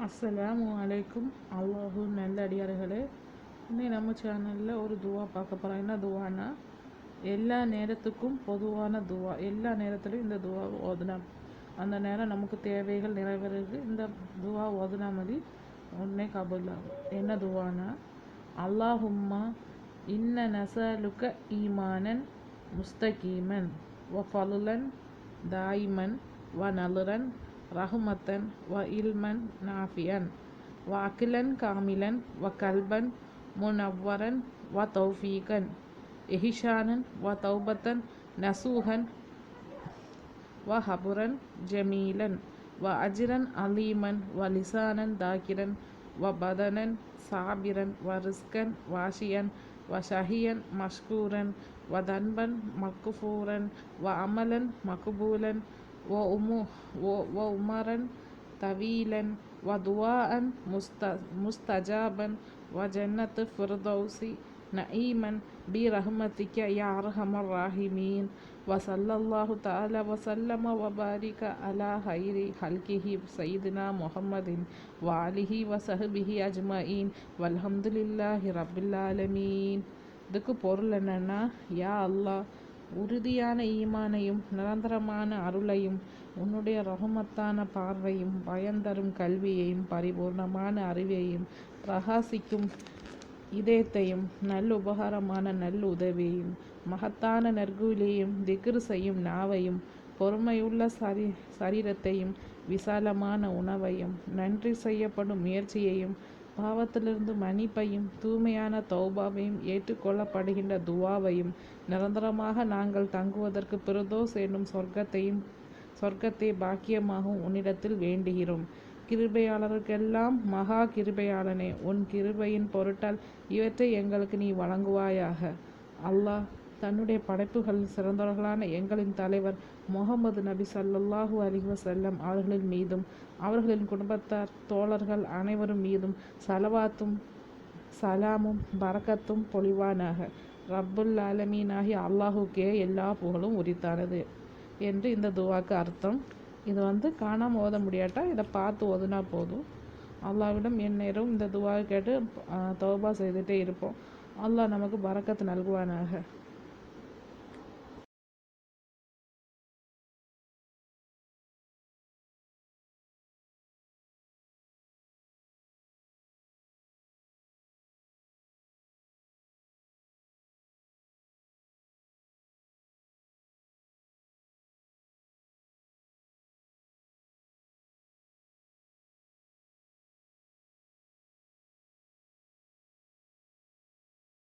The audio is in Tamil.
அஸ்ஸலாமு அலைக்கும். அல்லாஹு நல்ல அடியார்களே, இன்னைக்கு நம்ம சேனலில் ஒரு துவா பார்க்க போகிறோம். என்ன துவானா, எல்லா நேரத்துக்கும் பொதுவான துவா. எல்லா நேரத்துலையும் இந்த துவா ஓதுனா அந்த நேரம் நமக்கு தேவைகள் நிறைவேறது இந்த துவா ஓதுனா மதி உடனே கபூல் ஆகும். என்ன துவானா, அல்லாஹும்மா இன்ன நசலுக்க ஈமானன் முஸ்தகீமன் வ ஃபலுலன் தாயிமன் வ நலுரன் ரஹ்மத்தன் வ இல்மன் நாஃபியன் வ அகிலன் காமிலன் வ கல்பன் முனவ்வரன் வ தௌஃபீகன் இஹிஷானன் வ தௌபத்தன் நசூஹன் வ ஹபுரன் ஜமீலன் வ அஜ்ரன் அலீமன் வ லிசானன் தாக்கிரன் வ பதனன் சாபிரன் வ ரிஸ்கன் வாஷியன் வ ஷஹியன் மஷ்கூரன் வ தன்பன் மக்குஃபூரன் வ அமலன் மக்பூலன் வ உமரன் தவீலன் வ துவாஅன் முஸ்தஜாபன் வ ஜன்னத்து ஃபிர்தௌசி நஈமன் பி ரஹ்மதிக யா அர்ஹமர் ராஹிமீன் வ ஸல்லல்லாஹு தஆலா வ ஸல்லம வ பாரிக அலா ஹைரி ஹல்கிஹி சய்யிதினா முஹம்மதின் வ ஆலிஹி வ ஸஹ்பிஹி அஜ்மஈன் வல்ஹம்துலில்லாஹி ரப்பில் ஆலமீன். இதுக்கு பொருள் என்னன்னா, யா அல்லாஹ், உறுதியான ஈமானையும் நிரந்தரமான அருளையும் உன்னுடைய ரஹமத்தான பார்வையும் பயந்தரும் கல்வியையும் பரிபூர்ணமான அறிவையும் பிரகாசிக்கும் இதயத்தையும் நல்லுபகாரமான நல்லுதவியையும் மகத்தான நற்கூலியையும் திக்ர் செய்யும் நாவையும் பொறுமையுள்ள சரீரத்தையும் விசாலமான உணவையும் நன்றி செய்யப்படும் முயற்சியையும் பாவத்திலிருந்து மன்னிப்பையும் தூய்மையான தௌபாவையும் ஏற்றுக்கொள்ளப்படுகின்ற துவாவையும் நிரந்தரமாக நாங்கள் தங்குவதற்கு பிரதோஸ் என்னும் சொர்க்கத்தை பாக்கியமாகவும் உன்னிடத்தில் வேண்டுகிறோம். கிருபையாளருக்கெல்லாம் மகா கிருபையாளனே, உன் கிருபையின் பொருட்டால் இவற்றை எங்களுக்கு நீ வழங்குவாயாக. அல்லாஹ் தன்னுடைய படைப்புகளில் சிறந்தவர்களான எங்களின் தலைவர் முஹம்மது நபி ஸல்லல்லாஹு அலைஹி வஸல்லம் அவர்களின் மீதும் அவர்களின் குடும்பத்தார் தோழர்கள் அனைவரும் மீதும் ஸலவாத்தும் சலாமும் பரக்கத்தும் பொழிவானாக. ரப்புல் ஆலமீனாகி அல்லாஹுக்கே எல்லா புகழும் உரித்தானது என்று இந்த துவாக்கு அர்த்தம். இது காணாமல் ஓத முடியாட்டா இதை பார்த்து ஓதுனா போதும். அல்லாஹ்விடம் எந்நேரம் இந்த துவாவை கேட்டு தௌபா செய்துகிட்டே இருப்போம். அல்லாஹ் நமக்கு பரக்கத்து நல்குவானாக.